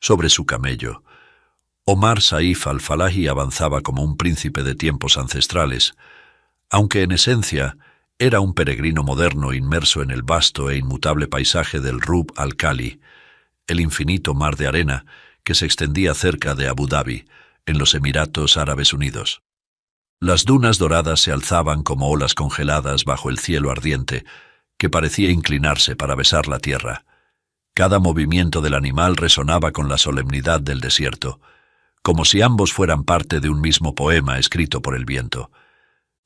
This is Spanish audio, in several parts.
Sobre su camello, Omar Saif al-Falahi avanzaba como un príncipe de tiempos ancestrales, aunque en esencia era un peregrino moderno inmerso en el vasto e inmutable paisaje del Rub al-Khali, el infinito mar de arena que se extendía cerca de Abu Dhabi, en los Emiratos Árabes Unidos. Las dunas doradas se alzaban como olas congeladas bajo el cielo ardiente, que parecía inclinarse para besar la tierra. Cada movimiento del animal resonaba con la solemnidad del desierto, como si ambos fueran parte de un mismo poema escrito por el viento.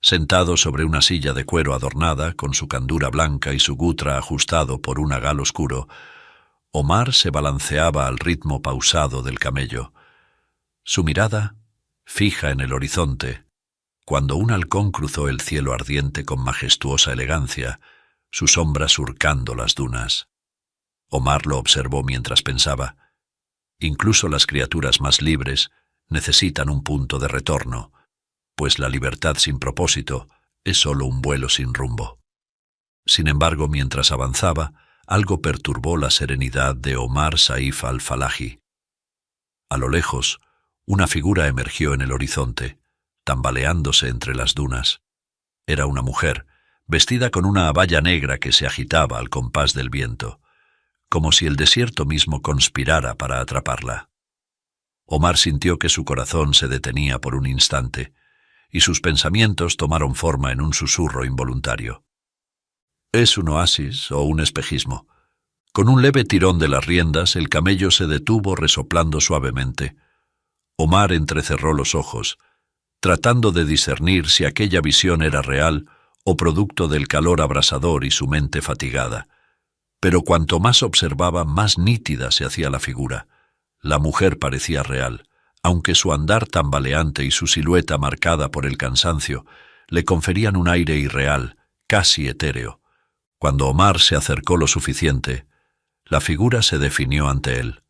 Sentado sobre una silla de cuero adornada, con su candura blanca y su gutra ajustado por un agal oscuro, Omar se balanceaba al ritmo pausado del camello. Su mirada, fija en el horizonte, cuando un halcón cruzó el cielo ardiente con majestuosa elegancia, su sombra surcando las dunas. Omar lo observó mientras pensaba. Incluso las criaturas más libres necesitan un punto de retorno, pues la libertad sin propósito es solo un vuelo sin rumbo. Sin embargo, mientras avanzaba, algo perturbó la serenidad de Omar Saif al-Falahi. A lo lejos, una figura emergió en el horizonte, tambaleándose entre las dunas. Era una mujer, vestida con una abaya negra que se agitaba al compás del viento, como si el desierto mismo conspirara para atraparla. Omar sintió que su corazón se detenía por un instante, y sus pensamientos tomaron forma en un susurro involuntario. ¿Es un oasis o un espejismo? Con un leve tirón de las riendas, el camello se detuvo resoplando suavemente. Omar entrecerró los ojos, tratando de discernir si aquella visión era real o producto del calor abrasador y su mente fatigada. Pero cuanto más observaba, más nítida se hacía la figura. La mujer parecía real, aunque su andar tambaleante y su silueta marcada por el cansancio le conferían un aire irreal, casi etéreo. Cuando Omar se acercó lo suficiente, la figura se definió ante él,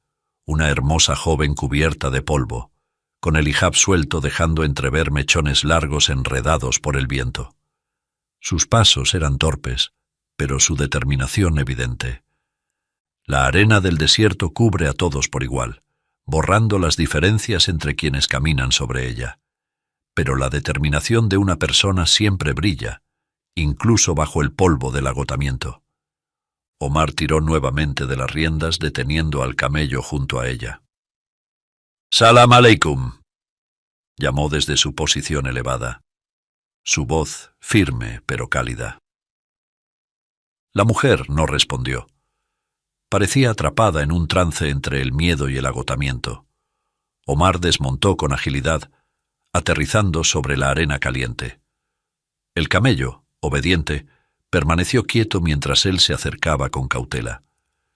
una hermosa joven cubierta de polvo, con el hijab suelto dejando entrever mechones largos enredados por el viento. Sus pasos eran torpes, pero su determinación evidente. La arena del desierto cubre a todos por igual, borrando las diferencias entre quienes caminan sobre ella. Pero la determinación de una persona siempre brilla, incluso bajo el polvo del agotamiento. Omar tiró nuevamente de las riendas, deteniendo al camello junto a ella. «Salam aleikum», llamó desde su posición elevada, su voz firme pero cálida. La mujer no respondió. Parecía atrapada en un trance entre el miedo y el agotamiento. Omar desmontó con agilidad, aterrizando sobre la arena caliente. El camello, obediente, permaneció quieto mientras él se acercaba con cautela.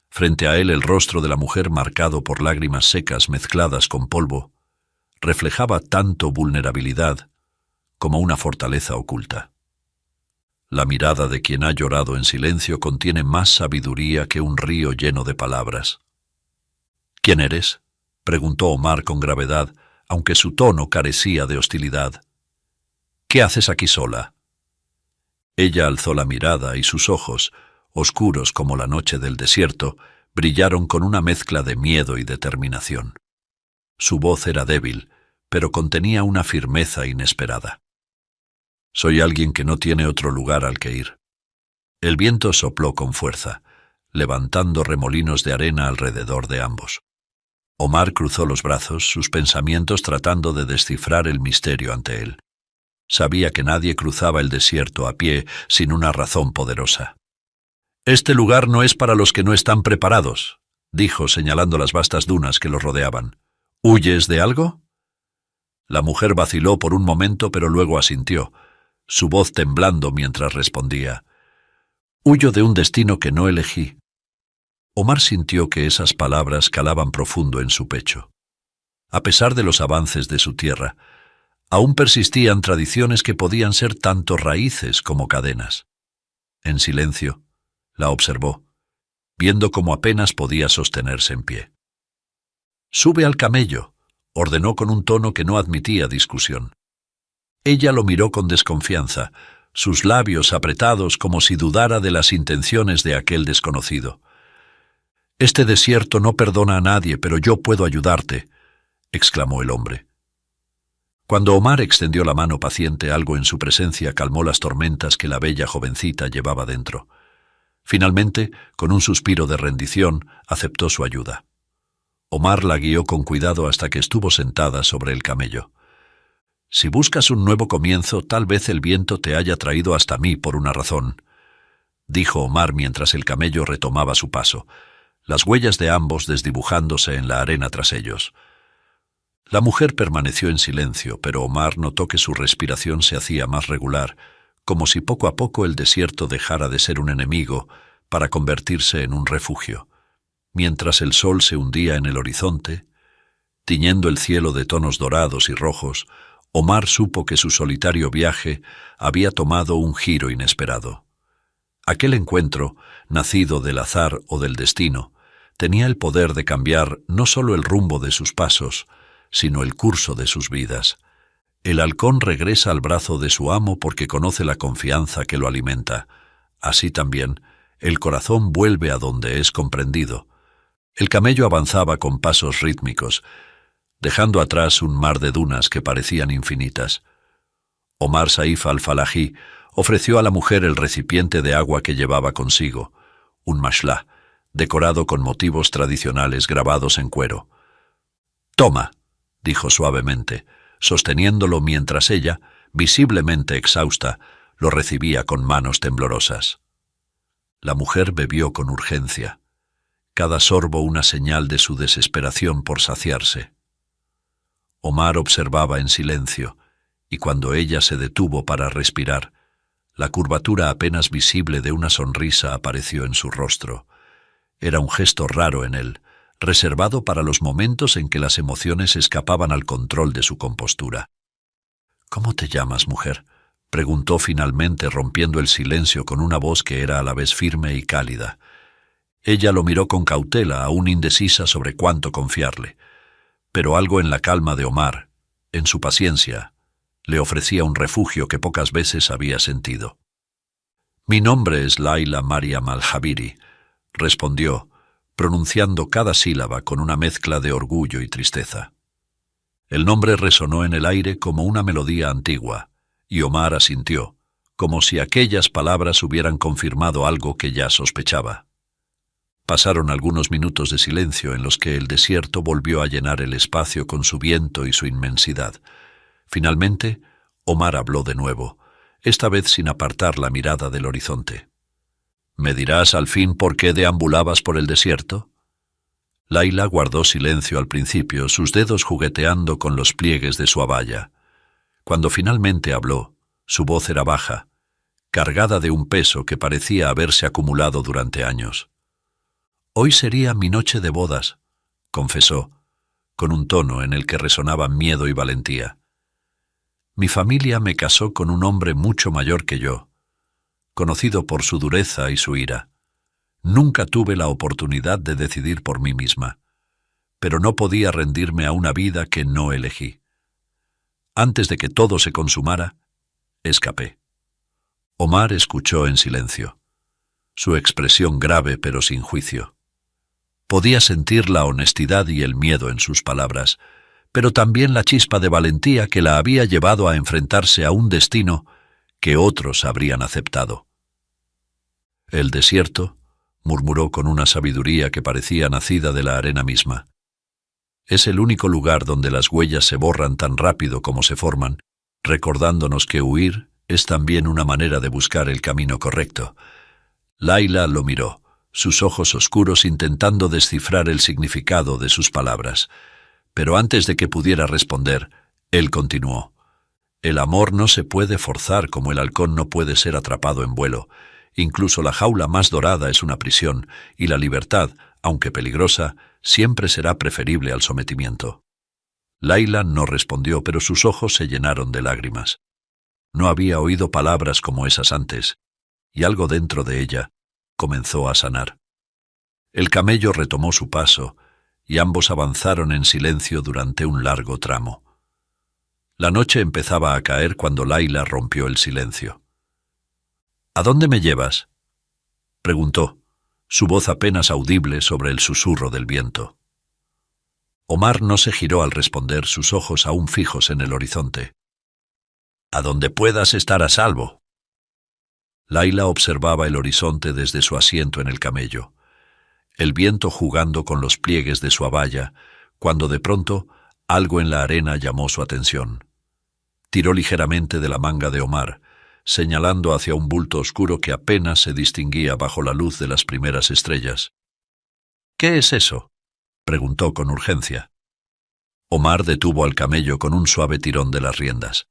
Frente a él el rostro de la mujer, marcado por lágrimas secas mezcladas con polvo, reflejaba tanto vulnerabilidad como una fortaleza oculta. La mirada de quien ha llorado en silencio contiene más sabiduría que un río lleno de palabras. «¿Quién eres?», preguntó Omar con gravedad, aunque su tono carecía de hostilidad. «¿Qué haces aquí sola?». Ella alzó la mirada y sus ojos, oscuros como la noche del desierto, brillaron con una mezcla de miedo y determinación. Su voz era débil, pero contenía una firmeza inesperada. «Soy alguien que no tiene otro lugar al que ir». El viento sopló con fuerza, levantando remolinos de arena alrededor de ambos. Omar cruzó los brazos, sus pensamientos tratando de descifrar el misterio ante él. Sabía que nadie cruzaba el desierto a pie sin una razón poderosa. «Este lugar no es para los que no están preparados», dijo señalando las vastas dunas que los rodeaban. «¿Huyes de algo?». La mujer vaciló por un momento, pero luego asintió, su voz temblando mientras respondía. «Huyo de un destino que no elegí». Omar sintió que esas palabras calaban profundo en su pecho. A pesar de los avances de su tierra, aún persistían tradiciones que podían ser tanto raíces como cadenas. En silencio, la observó, viendo cómo apenas podía sostenerse en pie. «Sube al camello», ordenó con un tono que no admitía discusión. Ella lo miró con desconfianza, sus labios apretados como si dudara de las intenciones de aquel desconocido. «Este desierto no perdona a nadie, pero yo puedo ayudarte», exclamó el hombre. Cuando Omar extendió la mano paciente, algo en su presencia calmó las tormentas que la bella jovencita llevaba dentro. Finalmente, con un suspiro de rendición, aceptó su ayuda. Omar la guió con cuidado hasta que estuvo sentada sobre el camello. «Si buscas un nuevo comienzo, tal vez el viento te haya traído hasta mí por una razón», dijo Omar mientras el camello retomaba su paso, las huellas de ambos desdibujándose en la arena tras ellos. La mujer permaneció en silencio, pero Omar notó que su respiración se hacía más regular, como si poco a poco el desierto dejara de ser un enemigo para convertirse en un refugio. Mientras el sol se hundía en el horizonte, tiñendo el cielo de tonos dorados y rojos, Omar supo que su solitario viaje había tomado un giro inesperado. Aquel encuentro, nacido del azar o del destino, tenía el poder de cambiar no solo el rumbo de sus pasos, sino el curso de sus vidas. El halcón regresa al brazo de su amo porque conoce la confianza que lo alimenta. Así también, el corazón vuelve a donde es comprendido. El camello avanzaba con pasos rítmicos, dejando atrás un mar de dunas que parecían infinitas. Omar Saif al-Falahi ofreció a la mujer el recipiente de agua que llevaba consigo, un mashlah, decorado con motivos tradicionales grabados en cuero. «Toma», dijo suavemente, sosteniéndolo mientras ella, visiblemente exhausta, lo recibía con manos temblorosas. La mujer bebió con urgencia, cada sorbo una señal de su desesperación por saciarse. Omar observaba en silencio, y cuando ella se detuvo para respirar, la curvatura apenas visible de una sonrisa apareció en su rostro. Era un gesto raro en él, reservado para los momentos en que las emociones escapaban al control de su compostura. «¿Cómo te llamas, mujer?», preguntó finalmente, rompiendo el silencio con una voz que era a la vez firme y cálida. Ella lo miró con cautela, aún indecisa sobre cuánto confiarle, pero algo en la calma de Omar, en su paciencia, le ofrecía un refugio que pocas veces había sentido. «Mi nombre es Laila Mariam al-Jabiri», respondió, pronunciando cada sílaba con una mezcla de orgullo y tristeza. El nombre resonó en el aire como una melodía antigua, y Omar asintió, como si aquellas palabras hubieran confirmado algo que ya sospechaba. Pasaron algunos minutos de silencio en los que el desierto volvió a llenar el espacio con su viento y su inmensidad. Finalmente, Omar habló de nuevo, esta vez sin apartar la mirada del horizonte. «¿Me dirás al fin por qué deambulabas por el desierto?» Laila guardó silencio al principio, sus dedos jugueteando con los pliegues de su abaya. Cuando finalmente habló, su voz era baja, cargada de un peso que parecía haberse acumulado durante años. «Hoy sería mi noche de bodas», confesó, con un tono en el que resonaban miedo y valentía. «Mi familia me casó con un hombre mucho mayor que yo, conocido por su dureza y su ira. Nunca tuve la oportunidad de decidir por mí misma, pero no podía rendirme a una vida que no elegí. Antes de que todo se consumara, escapé». Omar escuchó en silencio, su expresión grave pero sin juicio. Podía sentir la honestidad y el miedo en sus palabras, pero también la chispa de valentía que la había llevado a enfrentarse a un destino que otros habrían aceptado. «El desierto», murmuró con una sabiduría que parecía nacida de la arena misma, «es el único lugar donde las huellas se borran tan rápido como se forman, recordándonos que huir es también una manera de buscar el camino correcto». Laila lo miró, sus ojos oscuros intentando descifrar el significado de sus palabras. Pero antes de que pudiera responder, él continuó. «El amor no se puede forzar como el halcón no puede ser atrapado en vuelo. Incluso la jaula más dorada es una prisión, y la libertad, aunque peligrosa, siempre será preferible al sometimiento». Laila no respondió, pero sus ojos se llenaron de lágrimas. No había oído palabras como esas antes, y algo dentro de ella comenzó a sanar. El camello retomó su paso, y ambos avanzaron en silencio durante un largo tramo. La noche empezaba a caer cuando Laila rompió el silencio. «¿A dónde me llevas?», preguntó, su voz apenas audible sobre el susurro del viento. Omar no se giró al responder, sus ojos aún fijos en el horizonte. «A donde puedas estar a salvo». Layla observaba el horizonte desde su asiento en el camello, el viento jugando con los pliegues de su abaya, cuando de pronto algo en la arena llamó su atención. Tiró ligeramente de la manga de Omar, señalando hacia un bulto oscuro que apenas se distinguía bajo la luz de las primeras estrellas. «¿Qué es eso?», preguntó con urgencia. Omar detuvo al camello con un suave tirón de las riendas.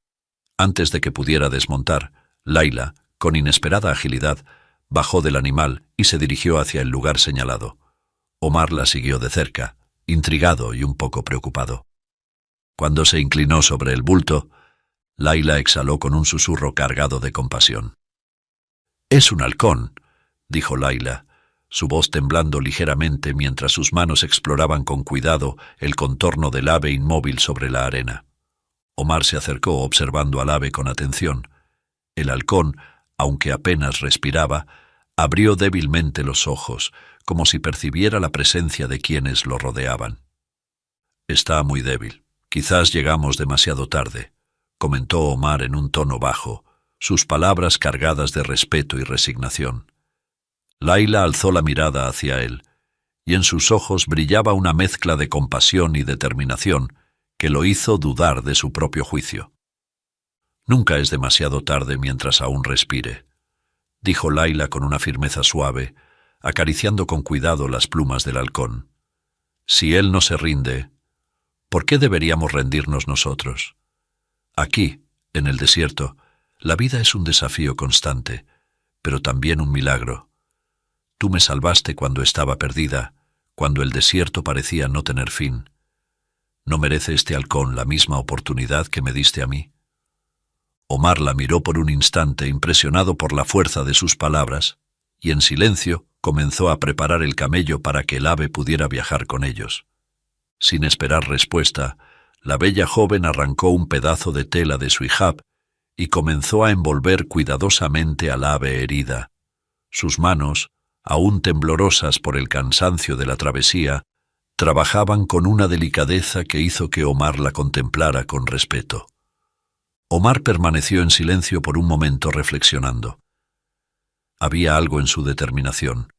Antes de que pudiera desmontar, Layla, con inesperada agilidad, bajó del animal y se dirigió hacia el lugar señalado. Omar la siguió de cerca, intrigado y un poco preocupado. Cuando se inclinó sobre el bulto, Layla exhaló con un susurro cargado de compasión. «Es un halcón», dijo Layla, su voz temblando ligeramente mientras sus manos exploraban con cuidado el contorno del ave inmóvil sobre la arena. Omar se acercó observando al ave con atención. El halcón, aunque apenas respiraba, abrió débilmente los ojos, como si percibiera la presencia de quienes lo rodeaban. «Está muy débil. Quizás llegamos demasiado tarde», comentó Omar en un tono bajo, sus palabras cargadas de respeto y resignación. Layla alzó la mirada hacia él, y en sus ojos brillaba una mezcla de compasión y determinación que lo hizo dudar de su propio juicio. «Nunca es demasiado tarde mientras aún respire», dijo Layla con una firmeza suave, acariciando con cuidado las plumas del halcón. «Si él no se rinde, ¿por qué deberíamos rendirnos nosotros? Aquí, en el desierto, la vida es un desafío constante, pero también un milagro. Tú me salvaste cuando estaba perdida, cuando el desierto parecía no tener fin. ¿No merece este halcón la misma oportunidad que me diste a mí?» Omar la miró por un instante, impresionado por la fuerza de sus palabras, y en silencio comenzó a preparar el camello para que el ave pudiera viajar con ellos. Sin esperar respuesta, la bella joven arrancó un pedazo de tela de su hijab y comenzó a envolver cuidadosamente al ave herida. Sus manos, aún temblorosas por el cansancio de la travesía, trabajaban con una delicadeza que hizo que Omar la contemplara con respeto. Omar permaneció en silencio por un momento reflexionando. Había algo en su determinación,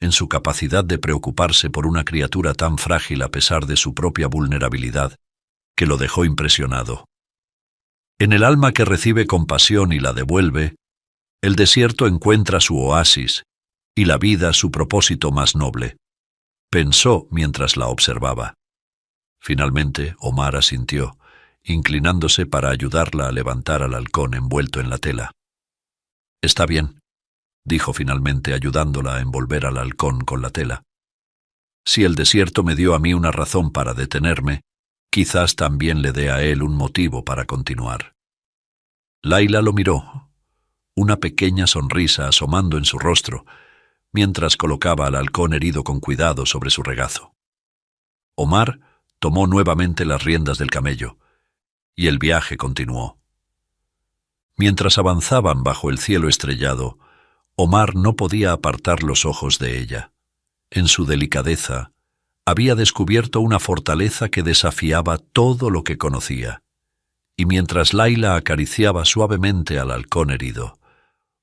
en su capacidad de preocuparse por una criatura tan frágil a pesar de su propia vulnerabilidad, que lo dejó impresionado. En el alma que recibe compasión y la devuelve, el desierto encuentra su oasis y la vida su propósito más noble, pensó mientras la observaba. Finalmente, Omar asintió, inclinándose para ayudarla a levantar al halcón envuelto en la tela. «Está bien», dijo finalmente ayudándola a envolver al halcón con la tela. «Si el desierto me dio a mí una razón para detenerme, quizás también le dé a él un motivo para continuar». Layla lo miró, una pequeña sonrisa asomando en su rostro, mientras colocaba al halcón herido con cuidado sobre su regazo. Omar tomó nuevamente las riendas del camello, y el viaje continuó. Mientras avanzaban bajo el cielo estrellado, Omar no podía apartar los ojos de ella. En su delicadeza, había descubierto una fortaleza que desafiaba todo lo que conocía. Y mientras Layla acariciaba suavemente al halcón herido,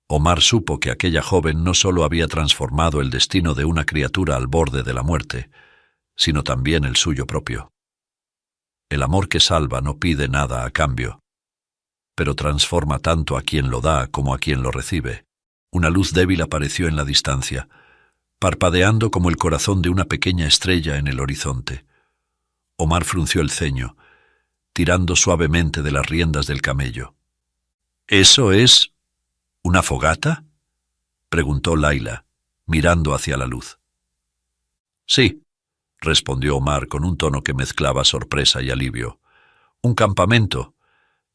Omar supo que aquella joven no solo había transformado el destino de una criatura al borde de la muerte, sino también el suyo propio. El amor que salva no pide nada a cambio, pero transforma tanto a quien lo da como a quien lo recibe. Una luz débil apareció en la distancia, parpadeando como el corazón de una pequeña estrella en el horizonte. Omar frunció el ceño, tirando suavemente de las riendas del camello. «¿Eso es una fogata?», preguntó Layla, mirando hacia la luz. «Sí», respondió Omar con un tono que mezclaba sorpresa y alivio. «Un campamento.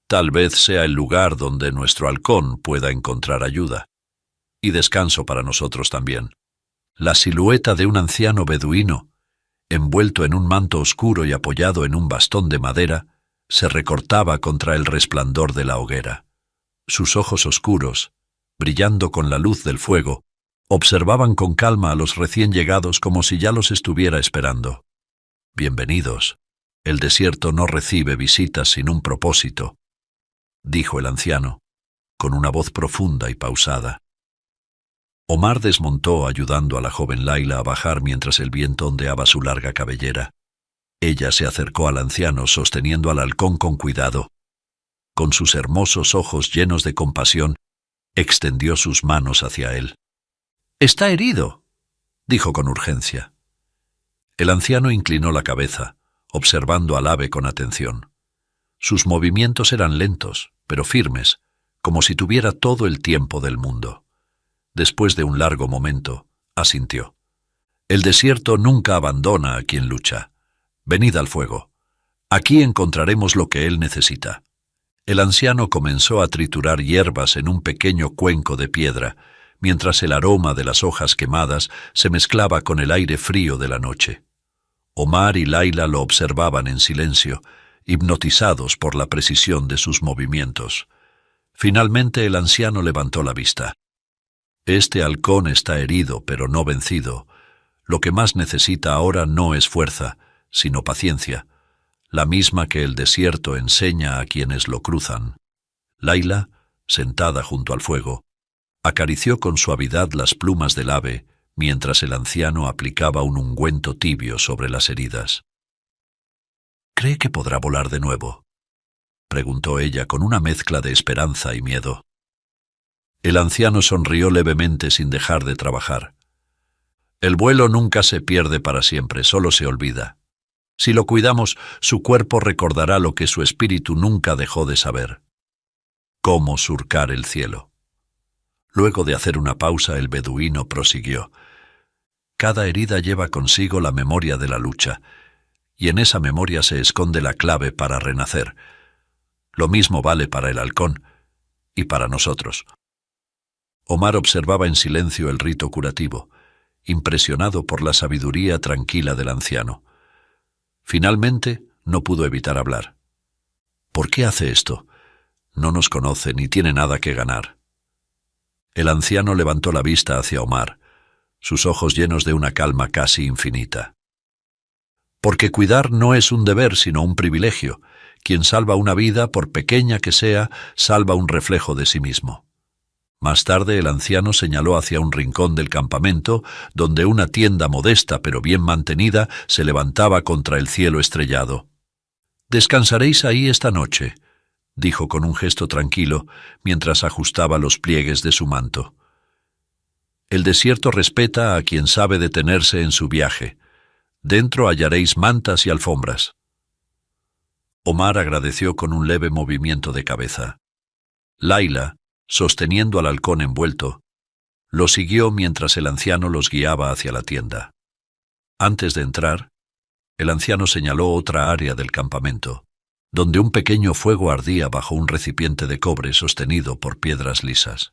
Tal vez sea el lugar donde nuestro halcón pueda encontrar ayuda. Y descanso para nosotros también». La silueta de un anciano beduino, envuelto en un manto oscuro y apoyado en un bastón de madera, se recortaba contra el resplandor de la hoguera. Sus ojos oscuros, brillando con la luz del fuego, Observaban con calma a los recién llegados como si ya los estuviera esperando. «Bienvenidos. El desierto no recibe visitas sin un propósito», dijo el anciano, con una voz profunda y pausada. Omar desmontó ayudando a la joven Laila a bajar mientras el viento ondeaba su larga cabellera. Ella se acercó al anciano sosteniendo al halcón con cuidado. Con sus hermosos ojos llenos de compasión, extendió sus manos hacia él. «Está herido», dijo con urgencia. El anciano inclinó la cabeza, observando al ave con atención. Sus movimientos eran lentos, pero firmes, como si tuviera todo el tiempo del mundo. Después de un largo momento, asintió. «El desierto nunca abandona a quien lucha. Venid al fuego. Aquí encontraremos lo que él necesita». El anciano comenzó a triturar hierbas en un pequeño cuenco de piedra, mientras el aroma de las hojas quemadas se mezclaba con el aire frío de la noche. Omar y Laila lo observaban en silencio, hipnotizados por la precisión de sus movimientos. Finalmente el anciano levantó la vista. «Este halcón está herido, pero no vencido. Lo que más necesita ahora no es fuerza, sino paciencia, la misma que el desierto enseña a quienes lo cruzan». Laila, sentada junto al fuego, acarició con suavidad las plumas del ave mientras el anciano aplicaba un ungüento tibio sobre las heridas. «¿Cree que podrá volar de nuevo?», preguntó ella con una mezcla de esperanza y miedo. El anciano sonrió levemente sin dejar de trabajar. «El vuelo nunca se pierde para siempre, solo se olvida. Si lo cuidamos, su cuerpo recordará lo que su espíritu nunca dejó de saber: cómo surcar el cielo». Luego de hacer una pausa, el beduino prosiguió. «Cada herida lleva consigo la memoria de la lucha, y en esa memoria se esconde la clave para renacer. Lo mismo vale para el halcón y para nosotros». Omar observaba en silencio el rito curativo, impresionado por la sabiduría tranquila del anciano. Finalmente, no pudo evitar hablar. «¿Por qué hace esto? No nos conoce ni tiene nada que ganar». El anciano levantó la vista hacia Omar, sus ojos llenos de una calma casi infinita. «Porque cuidar no es un deber, sino un privilegio. Quien salva una vida, por pequeña que sea, salva un reflejo de sí mismo». Más tarde el anciano señaló hacia un rincón del campamento, donde una tienda modesta pero bien mantenida se levantaba contra el cielo estrellado. «Descansaréis ahí esta noche», dijo con un gesto tranquilo, mientras ajustaba los pliegues de su manto. «El desierto respeta a quien sabe detenerse en su viaje. Dentro hallaréis mantas y alfombras». Omar agradeció con un leve movimiento de cabeza. Laila, sosteniendo al halcón envuelto, lo siguió mientras el anciano los guiaba hacia la tienda. Antes de entrar, el anciano señaló otra área del campamento, donde un pequeño fuego ardía bajo un recipiente de cobre sostenido por piedras lisas.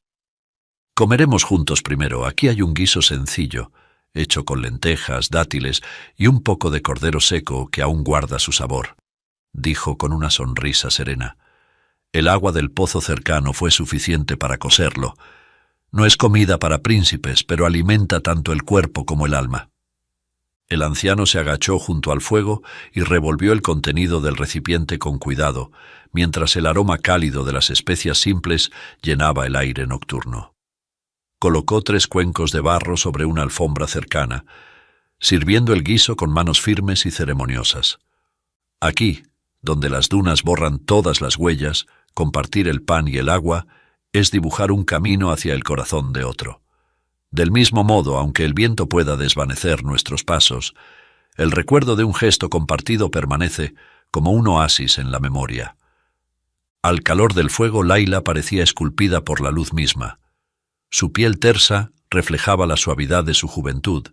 «Comeremos juntos primero. Aquí hay un guiso sencillo, hecho con lentejas, dátiles y un poco de cordero seco que aún guarda su sabor», dijo con una sonrisa serena. El agua del pozo cercano fue suficiente para cocerlo. No es comida para príncipes, pero alimenta tanto el cuerpo como el alma. El anciano se agachó junto al fuego y revolvió el contenido del recipiente con cuidado, mientras el aroma cálido de las especias simples llenaba el aire nocturno. Colocó 3 cuencos de barro sobre una alfombra cercana, sirviendo el guiso con manos firmes y ceremoniosas. Aquí, donde las dunas borran todas las huellas, compartir el pan y el agua es dibujar un camino hacia el corazón de otro. Del mismo modo, aunque el viento pueda desvanecer nuestros pasos, el recuerdo de un gesto compartido permanece como un oasis en la memoria. Al calor del fuego, Laila parecía esculpida por la luz misma. Su piel tersa reflejaba la suavidad de su juventud,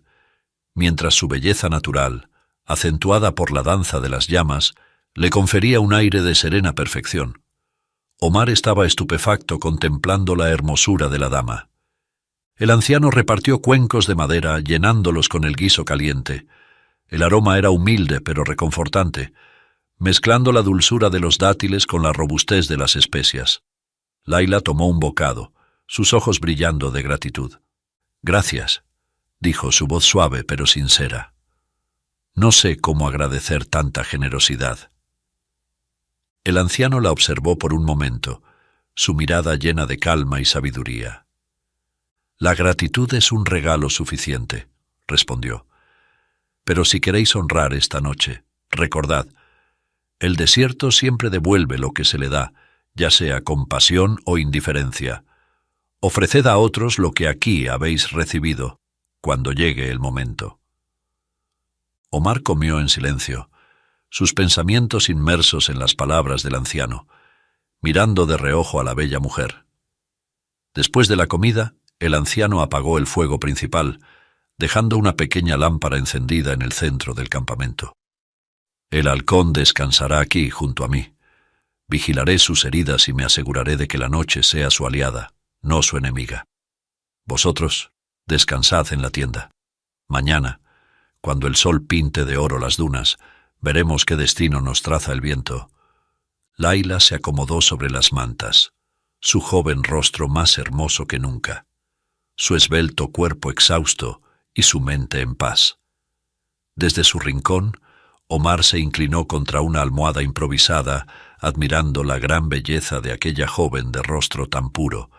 mientras su belleza natural, acentuada por la danza de las llamas, le confería un aire de serena perfección. Omar estaba estupefacto contemplando la hermosura de la dama. El anciano repartió cuencos de madera, llenándolos con el guiso caliente. El aroma era humilde pero reconfortante, mezclando la dulzura de los dátiles con la robustez de las especias. Laila tomó un bocado, sus ojos brillando de gratitud. Gracias, dijo su voz suave pero sincera. No sé cómo agradecer tanta generosidad. El anciano la observó por un momento, su mirada llena de calma y sabiduría. La gratitud es un regalo suficiente, respondió. Pero si queréis honrar esta noche, recordad, el desierto siempre devuelve lo que se le da, ya sea compasión o indiferencia. Ofreced a otros lo que aquí habéis recibido, cuando llegue el momento. Omar comió en silencio, sus pensamientos inmersos en las palabras del anciano, mirando de reojo a la bella mujer. Después de la comida, el anciano apagó el fuego principal, dejando una pequeña lámpara encendida en el centro del campamento. El halcón descansará aquí junto a mí. Vigilaré sus heridas y me aseguraré de que la noche sea su aliada, no su enemiga. Vosotros, descansad en la tienda. Mañana, cuando el sol pinte de oro las dunas, veremos qué destino nos traza el viento. Laila se acomodó sobre las mantas, su joven rostro más hermoso que nunca, su esbelto cuerpo exhausto y su mente en paz. Desde su rincón, Omar se inclinó contra una almohada improvisada, admirando la gran belleza de aquella joven de rostro tan puro,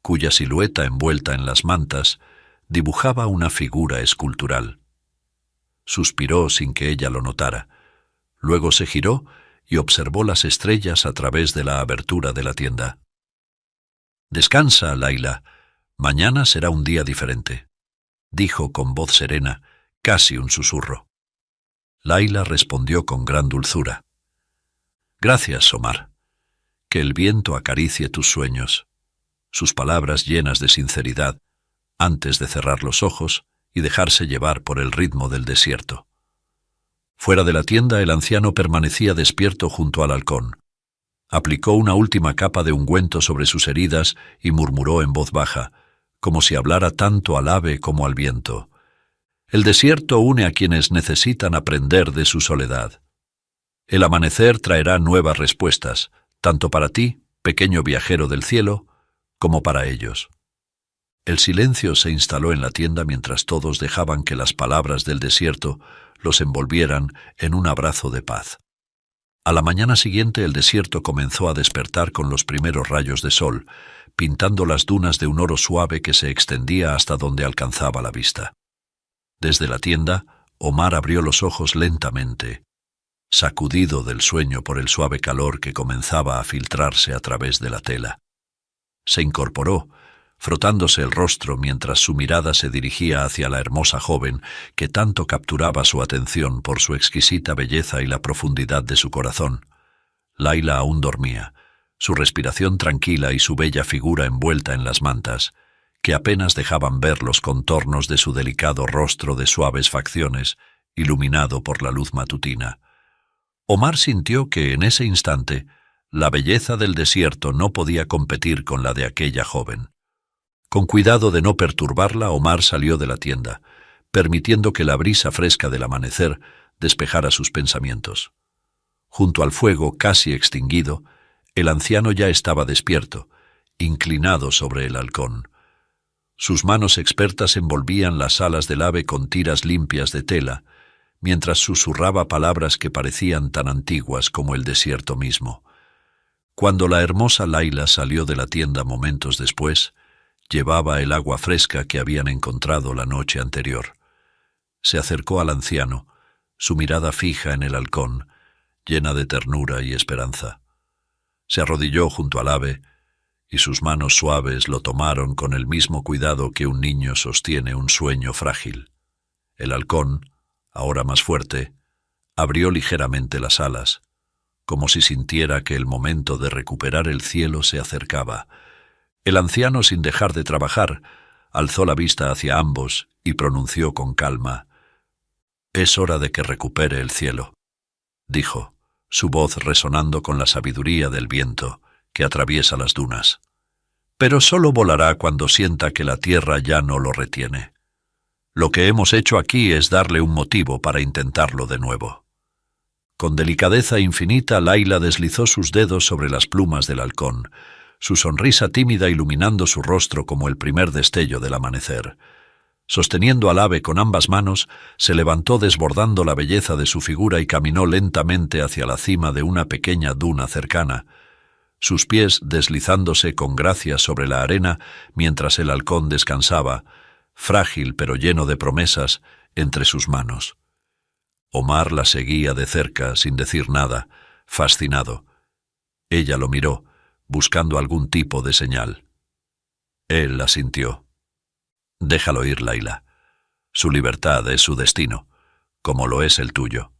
cuya silueta envuelta en las mantas dibujaba una figura escultural. Suspiró sin que ella lo notara. Luego se giró y observó las estrellas a través de la abertura de la tienda. «Descansa, Laila. Mañana será un día diferente», dijo con voz serena, casi un susurro. Laila respondió con gran dulzura. «Gracias, Omar. Que el viento acaricie tus sueños». Sus palabras llenas de sinceridad, antes de cerrar los ojos y dejarse llevar por el ritmo del desierto. Fuera de la tienda, el anciano permanecía despierto junto al halcón. Aplicó una última capa de ungüento sobre sus heridas y murmuró en voz baja, como si hablara tanto al ave como al viento. El desierto une a quienes necesitan aprender de su soledad. El amanecer traerá nuevas respuestas, tanto para ti, pequeño viajero del cielo, como para ellos. El silencio se instaló en la tienda mientras todos dejaban que las palabras del desierto los envolvieran en un abrazo de paz. A la mañana siguiente el desierto comenzó a despertar con los primeros rayos de sol, pintando las dunas de un oro suave que se extendía hasta donde alcanzaba la vista. Desde la tienda, Omar abrió los ojos lentamente, sacudido del sueño por el suave calor que comenzaba a filtrarse a través de la tela. Se incorporó, frotándose el rostro mientras su mirada se dirigía hacia la hermosa joven que tanto capturaba su atención por su exquisita belleza y la profundidad de su corazón. Laila aún dormía, su respiración tranquila y su bella figura envuelta en las mantas, que apenas dejaban ver los contornos de su delicado rostro de suaves facciones, iluminado por la luz matutina. Omar sintió que en ese instante la belleza del desierto no podía competir con la de aquella joven. Con cuidado de no perturbarla, Omar salió de la tienda, permitiendo que la brisa fresca del amanecer despejara sus pensamientos. Junto al fuego casi extinguido, el anciano ya estaba despierto, inclinado sobre el halcón. Sus manos expertas envolvían las alas del ave con tiras limpias de tela, mientras susurraba palabras que parecían tan antiguas como el desierto mismo. Cuando la hermosa Laila salió de la tienda momentos después, llevaba el agua fresca que habían encontrado la noche anterior. Se acercó al anciano, su mirada fija en el halcón, llena de ternura y esperanza. Se arrodilló junto al ave, y sus manos suaves lo tomaron con el mismo cuidado que un niño sostiene un sueño frágil. El halcón, ahora más fuerte, abrió ligeramente las alas, como si sintiera que el momento de recuperar el cielo se acercaba. El anciano, sin dejar de trabajar, alzó la vista hacia ambos y pronunció con calma: «Es hora de que recupere el cielo», dijo, su voz resonando con la sabiduría del viento que atraviesa las dunas. «Pero solo volará cuando sienta que la tierra ya no lo retiene. Lo que hemos hecho aquí es darle un motivo para intentarlo de nuevo». Con delicadeza infinita, Laila deslizó sus dedos sobre las plumas del halcón, su sonrisa tímida iluminando su rostro como el primer destello del amanecer. Sosteniendo al ave con ambas manos, se levantó desbordando la belleza de su figura y caminó lentamente hacia la cima de una pequeña duna cercana, sus pies deslizándose con gracia sobre la arena mientras el halcón descansaba, frágil pero lleno de promesas, entre sus manos. Omar la seguía de cerca sin decir nada, fascinado. Ella lo miró, buscando algún tipo de señal. Él asintió. «Déjalo ir, Layla. Su libertad es su destino, como lo es el tuyo».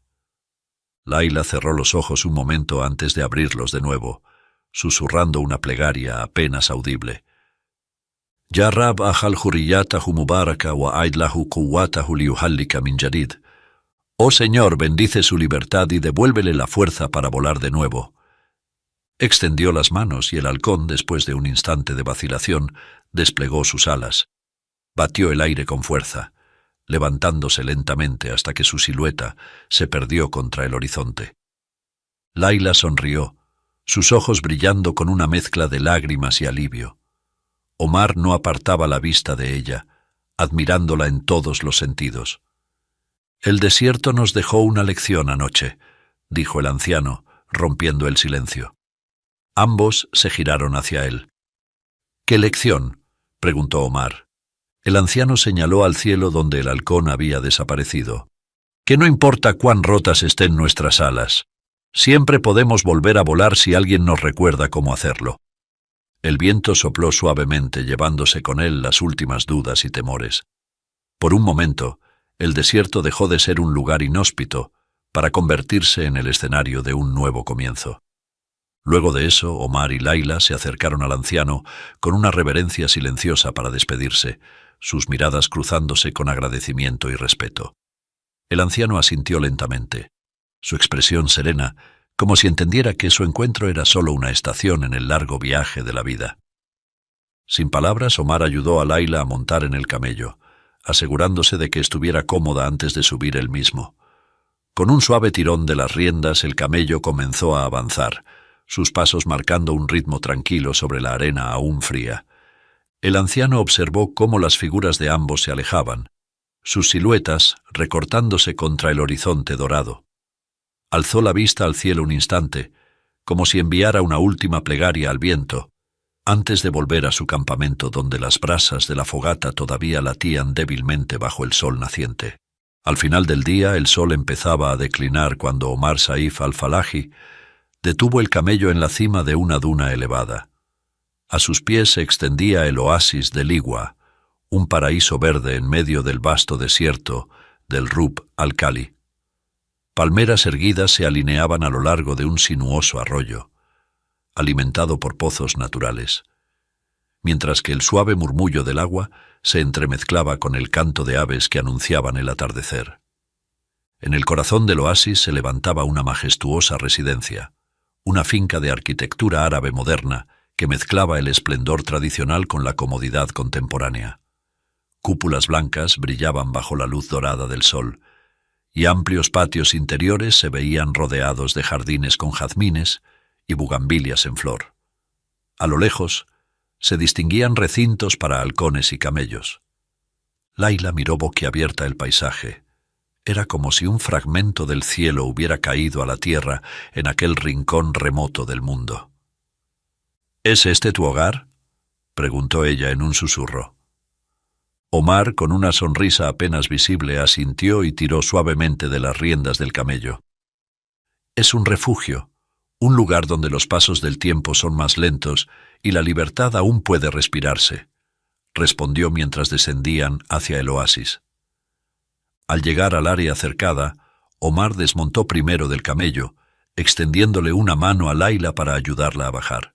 Layla cerró los ojos un momento antes de abrirlos de nuevo, susurrando una plegaria apenas audible. «Ya Rab ajal hurriyatahu mubaraka wa aidlahu quwwatahu liuhallika min jadid». «Oh Señor, bendice su libertad y devuélvele la fuerza para volar de nuevo». Extendió las manos y el halcón, después de un instante de vacilación, desplegó sus alas. Batió el aire con fuerza, levantándose lentamente hasta que su silueta se perdió contra el horizonte. Layla sonrió, sus ojos brillando con una mezcla de lágrimas y alivio. Omar no apartaba la vista de ella, admirándola en todos los sentidos. «El desierto nos dejó una lección anoche», dijo el anciano, rompiendo el silencio. Ambos se giraron hacia él. «¿Qué lección?», preguntó Omar. El anciano señaló al cielo donde el halcón había desaparecido. «Que no importa cuán rotas estén nuestras alas, siempre podemos volver a volar si alguien nos recuerda cómo hacerlo». El viento sopló suavemente, llevándose con él las últimas dudas y temores. Por un momento, el desierto dejó de ser un lugar inhóspito para convertirse en el escenario de un nuevo comienzo. Luego de eso, Omar y Layla se acercaron al anciano con una reverencia silenciosa para despedirse, sus miradas cruzándose con agradecimiento y respeto. El anciano asintió lentamente, su expresión serena, como si entendiera que su encuentro era solo una estación en el largo viaje de la vida. Sin palabras, Omar ayudó a Layla a montar en el camello, asegurándose de que estuviera cómoda antes de subir él mismo. Con un suave tirón de las riendas, el camello comenzó a avanzar, sus pasos marcando un ritmo tranquilo sobre la arena aún fría. El anciano observó cómo las figuras de ambos se alejaban, sus siluetas recortándose contra el horizonte dorado. Alzó la vista al cielo un instante, como si enviara una última plegaria al viento, antes de volver a su campamento donde las brasas de la fogata todavía latían débilmente bajo el sol naciente. Al final del día, el sol empezaba a declinar cuando Omar Saif al-Falahi detuvo el camello en la cima de una duna elevada. A sus pies se extendía el oasis de Ligua, un paraíso verde en medio del vasto desierto del Rub al-Khali. Palmeras erguidas se alineaban a lo largo de un sinuoso arroyo, alimentado por pozos naturales, mientras que el suave murmullo del agua se entremezclaba con el canto de aves que anunciaban el atardecer. En el corazón del oasis se levantaba una majestuosa residencia, una finca de arquitectura árabe moderna que mezclaba el esplendor tradicional con la comodidad contemporánea. Cúpulas blancas brillaban bajo la luz dorada del sol, y amplios patios interiores se veían rodeados de jardines con jazmines y bugambilias en flor. A lo lejos se distinguían recintos para halcones y camellos. Layla miró boquiabierta el paisaje. Era como si un fragmento del cielo hubiera caído a la tierra en aquel rincón remoto del mundo. «¿Es este tu hogar?», preguntó ella en un susurro. Omar, con una sonrisa apenas visible, asintió y tiró suavemente de las riendas del camello. «Es un refugio, un lugar donde los pasos del tiempo son más lentos y la libertad aún puede respirarse», respondió mientras descendían hacia el oasis. Al llegar al área cercada, Omar desmontó primero del camello, extendiéndole una mano a Layla para ayudarla a bajar.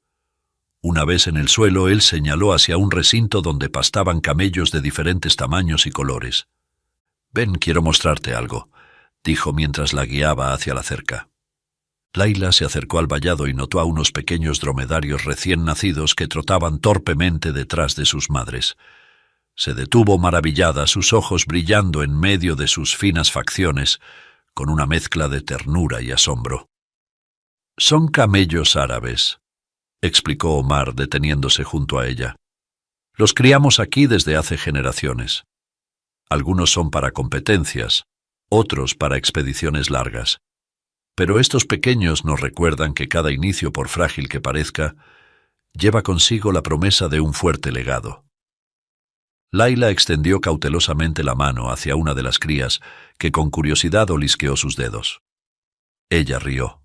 Una vez en el suelo, él señaló hacia un recinto donde pastaban camellos de diferentes tamaños y colores. «Ven, quiero mostrarte algo», dijo mientras la guiaba hacia la cerca. Layla se acercó al vallado y notó a unos pequeños dromedarios recién nacidos que trotaban torpemente detrás de sus madres. Se detuvo maravillada, sus ojos brillando en medio de sus finas facciones, con una mezcla de ternura y asombro. «Son camellos árabes. explicó Omar deteniéndose junto a ella. Los criamos aquí desde hace generaciones. Algunos son para competencias, otros para expediciones largas. Pero estos pequeños nos recuerdan que cada inicio, por frágil que parezca, lleva consigo la promesa de un fuerte legado. Laila extendió cautelosamente la mano hacia una de las crías, que con curiosidad olisqueó sus dedos. Ella rió,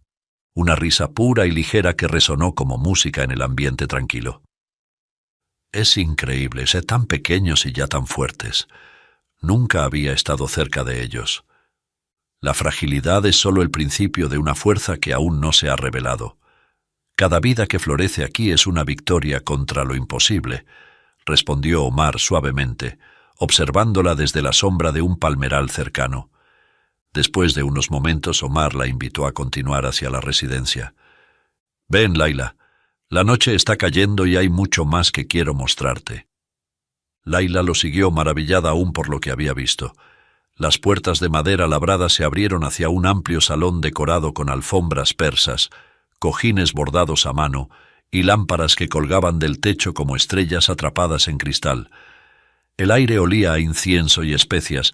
una risa pura y ligera que resonó como música en el ambiente tranquilo. Es increíble ser tan pequeños y ya tan fuertes. Nunca había estado cerca de ellos. La fragilidad es solo el principio de una fuerza que aún no se ha revelado. Cada vida que florece aquí es una victoria contra lo imposible, respondió Omar suavemente, observándola desde la sombra de un palmeral cercano. Después de unos momentos, Omar la invitó a continuar hacia la residencia. Ven, Laila. La noche está cayendo y hay mucho más que quiero mostrarte. Laila lo siguió maravillada aún por lo que había visto. Las puertas de madera labrada se abrieron hacia un amplio salón decorado con alfombras persas, cojines bordados a mano y lámparas que colgaban del techo como estrellas atrapadas en cristal. El aire olía a incienso y especias,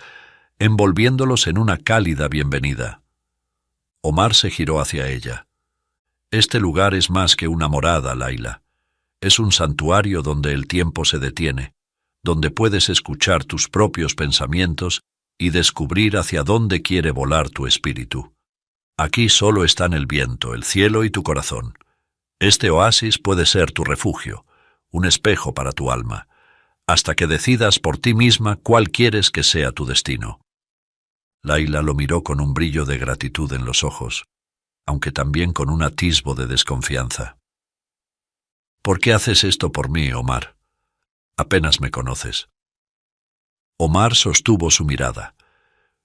envolviéndolos en una cálida bienvenida. Omar se giró hacia ella. Este lugar es más que una morada, Laila. Es un santuario donde el tiempo se detiene, donde puedes escuchar tus propios pensamientos y descubrir hacia dónde quiere volar tu espíritu. Aquí solo están el viento, el cielo y tu corazón. Este oasis puede ser tu refugio, un espejo para tu alma, hasta que decidas por ti misma cuál quieres que sea tu destino. Laila lo miró con un brillo de gratitud en los ojos, aunque también con un atisbo de desconfianza. ¿Por qué haces esto por mí, Omar? Apenas me conoces. Omar sostuvo su mirada.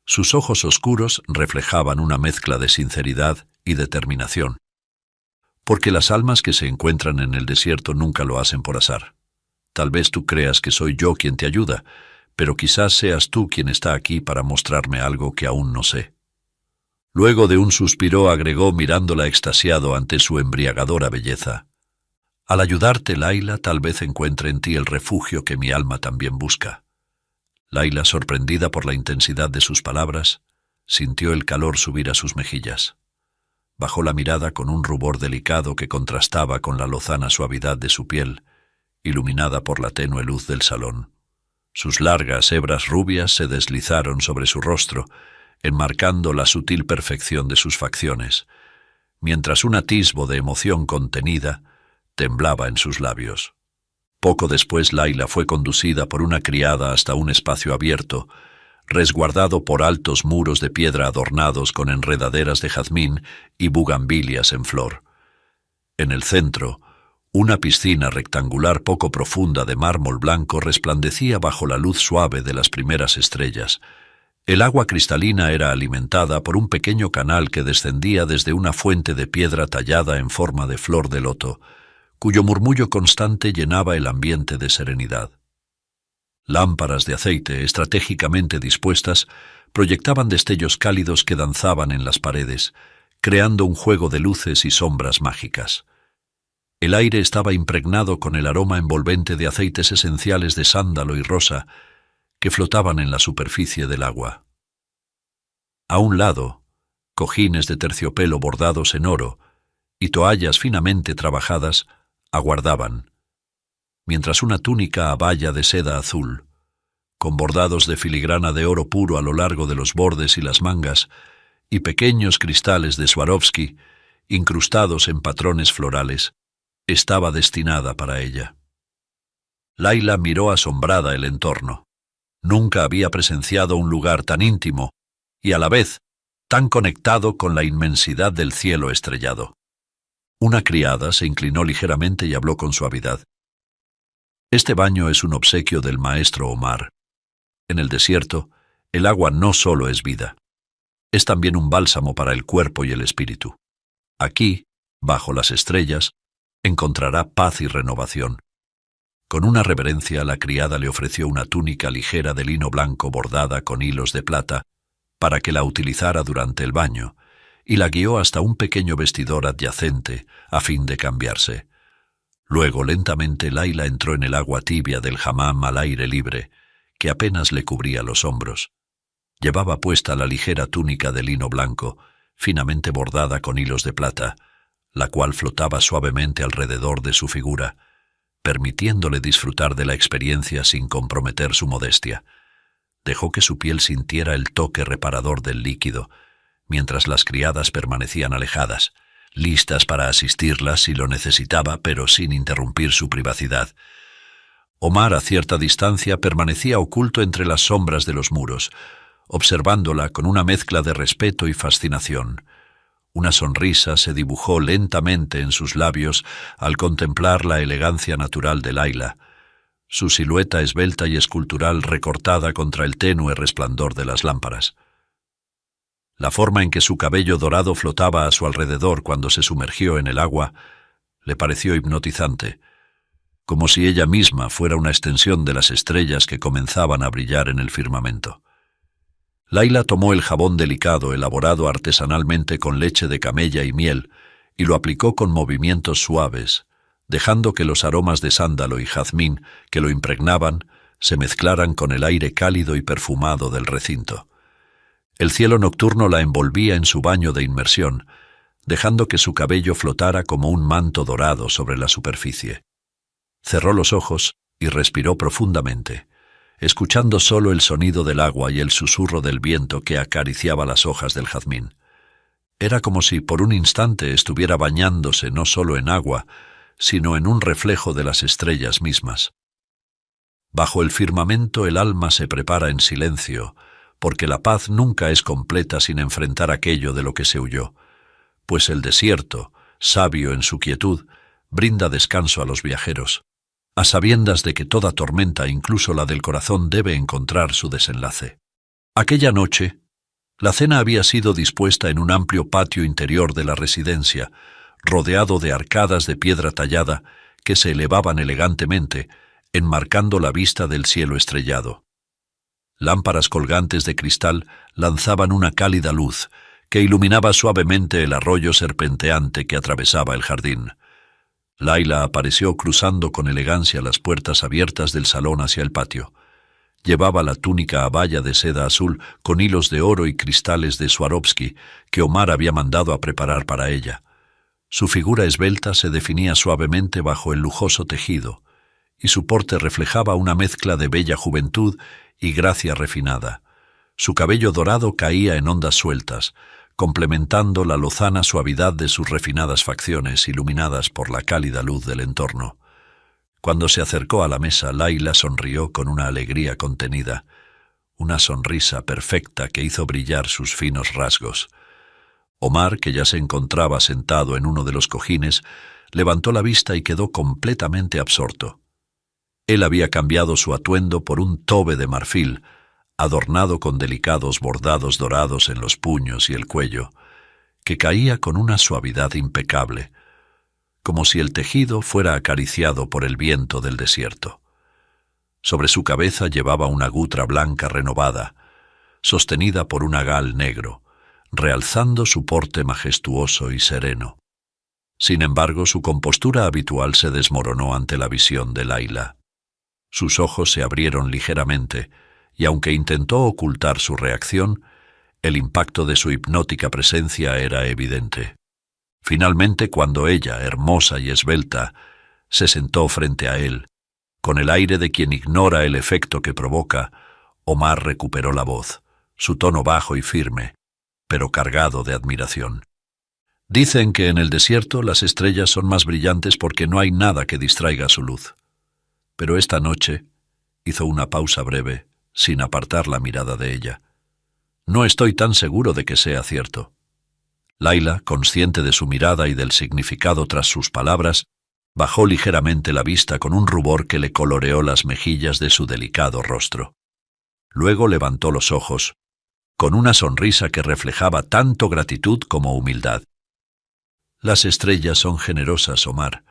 Sus ojos oscuros reflejaban una mezcla de sinceridad y determinación. Porque las almas que se encuentran en el desierto nunca lo hacen por azar. Tal vez tú creas que soy yo quien te ayuda, pero quizás seas tú quien está aquí para mostrarme algo que aún no sé. Luego de un suspiro agregó mirándola extasiado ante su embriagadora belleza. Al ayudarte, Laila, tal vez encuentre en ti el refugio que mi alma también busca. Laila, sorprendida por la intensidad de sus palabras, sintió el calor subir a sus mejillas. Bajó la mirada con un rubor delicado que contrastaba con la lozana suavidad de su piel, iluminada por la tenue luz del salón. Sus largas hebras rubias se deslizaron sobre su rostro, enmarcando la sutil perfección de sus facciones, mientras un atisbo de emoción contenida temblaba en sus labios. Poco después Laila fue conducida por una criada hasta un espacio abierto, resguardado por altos muros de piedra adornados con enredaderas de jazmín y bugambilias en flor. En el centro, una piscina rectangular poco profunda de mármol blanco resplandecía bajo la luz suave de las primeras estrellas. El agua cristalina era alimentada por un pequeño canal que descendía desde una fuente de piedra tallada en forma de flor de loto, cuyo murmullo constante llenaba el ambiente de serenidad. Lámparas de aceite estratégicamente dispuestas proyectaban destellos cálidos que danzaban en las paredes, creando un juego de luces y sombras mágicas. El aire estaba impregnado con el aroma envolvente de aceites esenciales de sándalo y rosa que flotaban en la superficie del agua. A un lado, cojines de terciopelo bordados en oro y toallas finamente trabajadas aguardaban, mientras una túnica a baya de seda azul, con bordados de filigrana de oro puro a lo largo de los bordes y las mangas, y pequeños cristales de Swarovski, incrustados en patrones florales, estaba destinada para ella. Laila miró asombrada el entorno. Nunca había presenciado un lugar tan íntimo y a la vez tan conectado con la inmensidad del cielo estrellado. Una criada se inclinó ligeramente y habló con suavidad. Este baño es un obsequio del maestro Omar. En el desierto, el agua no solo es vida, es también un bálsamo para el cuerpo y el espíritu. Aquí, bajo las estrellas, encontrará paz y renovación. Con una reverencia, la criada le ofreció una túnica ligera de lino blanco bordada con hilos de plata para que la utilizara durante el baño, y la guió hasta un pequeño vestidor adyacente a fin de cambiarse. Luego, lentamente, Laila entró en el agua tibia del hammam al aire libre, que apenas le cubría los hombros. Llevaba puesta la ligera túnica de lino blanco, finamente bordada con hilos de plata, la cual flotaba suavemente alrededor de su figura, permitiéndole disfrutar de la experiencia sin comprometer su modestia. Dejó que su piel sintiera el toque reparador del líquido, mientras las criadas permanecían alejadas, listas para asistirla si lo necesitaba, pero sin interrumpir su privacidad. Omar, a cierta distancia, permanecía oculto entre las sombras de los muros, observándola con una mezcla de respeto y fascinación. Una sonrisa se dibujó lentamente en sus labios al contemplar la elegancia natural de Laila, su silueta esbelta y escultural recortada contra el tenue resplandor de las lámparas. La forma en que su cabello dorado flotaba a su alrededor cuando se sumergió en el agua le pareció hipnotizante, como si ella misma fuera una extensión de las estrellas que comenzaban a brillar en el firmamento. Laila tomó el jabón delicado elaborado artesanalmente con leche de camella y miel y lo aplicó con movimientos suaves, dejando que los aromas de sándalo y jazmín que lo impregnaban se mezclaran con el aire cálido y perfumado del recinto. El cielo nocturno la envolvía en su baño de inmersión, dejando que su cabello flotara como un manto dorado sobre la superficie. Cerró los ojos y respiró profundamente, escuchando solo el sonido del agua y el susurro del viento que acariciaba las hojas del jazmín. Era como si por un instante estuviera bañándose no solo en agua, sino en un reflejo de las estrellas mismas. Bajo el firmamento el alma se prepara en silencio, porque la paz nunca es completa sin enfrentar aquello de lo que se huyó, pues el desierto, sabio en su quietud, brinda descanso a los viajeros, a sabiendas de que toda tormenta, incluso la del corazón, debe encontrar su desenlace. Aquella noche, la cena había sido dispuesta en un amplio patio interior de la residencia, rodeado de arcadas de piedra tallada que se elevaban elegantemente, enmarcando la vista del cielo estrellado. Lámparas colgantes de cristal lanzaban una cálida luz que iluminaba suavemente el arroyo serpenteante que atravesaba el jardín. Laila apareció cruzando con elegancia las puertas abiertas del salón hacia el patio. Llevaba la túnica abaya de seda azul con hilos de oro y cristales de Swarovski que Omar había mandado a preparar para ella. Su figura esbelta se definía suavemente bajo el lujoso tejido, y su porte reflejaba una mezcla de bella juventud y gracia refinada. Su cabello dorado caía en ondas sueltas, complementando la lozana suavidad de sus refinadas facciones iluminadas por la cálida luz del entorno. Cuando se acercó a la mesa, Laila sonrió con una alegría contenida, una sonrisa perfecta que hizo brillar sus finos rasgos. Omar, que ya se encontraba sentado en uno de los cojines, levantó la vista y quedó completamente absorto. Él había cambiado su atuendo por un tobe de marfil, adornado con delicados bordados dorados en los puños y el cuello, que caía con una suavidad impecable, como si el tejido fuera acariciado por el viento del desierto. Sobre su cabeza llevaba una gutra blanca renovada, sostenida por un agal negro, realzando su porte majestuoso y sereno. Sin embargo, su compostura habitual se desmoronó ante la visión de Laila. Sus ojos se abrieron ligeramente, y aunque intentó ocultar su reacción, el impacto de su hipnótica presencia era evidente. Finalmente, cuando ella, hermosa y esbelta, se sentó frente a él, con el aire de quien ignora el efecto que provoca, Omar recuperó la voz, su tono bajo y firme, pero cargado de admiración. Dicen que en el desierto las estrellas son más brillantes porque no hay nada que distraiga su luz. Pero esta noche hizo una pausa breve, sin apartar la mirada de ella. No estoy tan seguro de que sea cierto. Laila, consciente de su mirada y del significado tras sus palabras, bajó ligeramente la vista con un rubor que le coloreó las mejillas de su delicado rostro. Luego levantó los ojos, con una sonrisa que reflejaba tanto gratitud como humildad. Las estrellas son generosas, Omar.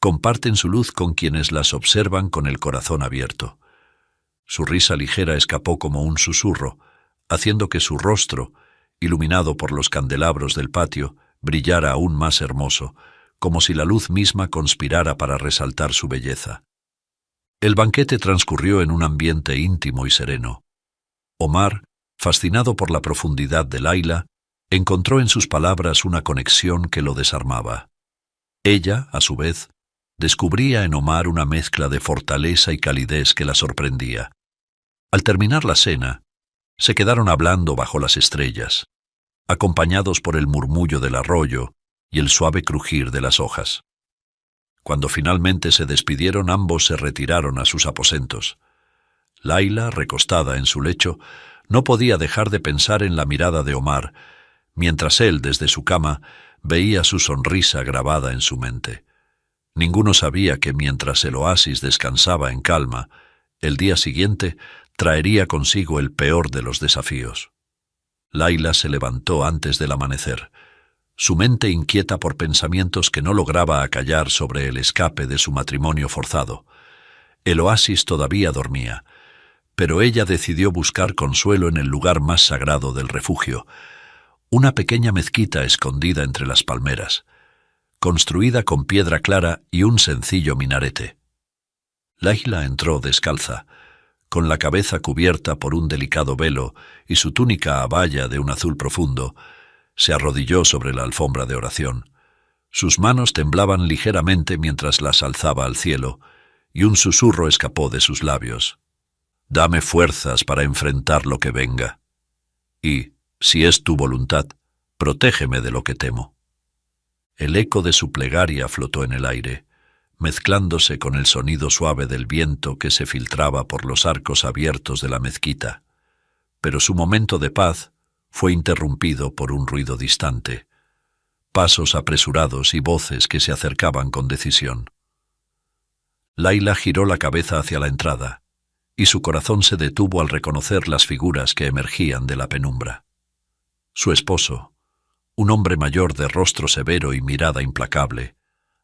Comparten su luz con quienes las observan con el corazón abierto. Su risa ligera escapó como un susurro, haciendo que su rostro, iluminado por los candelabros del patio, brillara aún más hermoso, como si la luz misma conspirara para resaltar su belleza. El banquete transcurrió en un ambiente íntimo y sereno. Omar, fascinado por la profundidad de Layla, encontró en sus palabras una conexión que lo desarmaba. Ella, a su vez, descubría en Omar una mezcla de fortaleza y calidez que la sorprendía. Al terminar la cena, se quedaron hablando bajo las estrellas, acompañados por el murmullo del arroyo y el suave crujir de las hojas. Cuando finalmente se despidieron, ambos se retiraron a sus aposentos. Layla, recostada en su lecho, no podía dejar de pensar en la mirada de Omar, mientras él, desde su cama, veía su sonrisa grabada en su mente. Ninguno sabía que mientras el oasis descansaba en calma, el día siguiente traería consigo el peor de los desafíos. Layla se levantó antes del amanecer, su mente inquieta por pensamientos que no lograba acallar sobre el escape de su matrimonio forzado. El oasis todavía dormía, pero ella decidió buscar consuelo en el lugar más sagrado del refugio, una pequeña mezquita escondida entre las palmeras, construida con piedra clara y un sencillo minarete. Layla entró descalza, con la cabeza cubierta por un delicado velo y su túnica abaya de un azul profundo. Se arrodilló sobre la alfombra de oración. Sus manos temblaban ligeramente mientras las alzaba al cielo, y un susurro escapó de sus labios. «Dame fuerzas para enfrentar lo que venga. Y, si es tu voluntad, protégeme de lo que temo». El eco de su plegaria flotó en el aire, mezclándose con el sonido suave del viento que se filtraba por los arcos abiertos de la mezquita. Pero su momento de paz fue interrumpido por un ruido distante, pasos apresurados y voces que se acercaban con decisión. Layla giró la cabeza hacia la entrada, y su corazón se detuvo al reconocer las figuras que emergían de la penumbra. Su esposo, un hombre mayor de rostro severo y mirada implacable,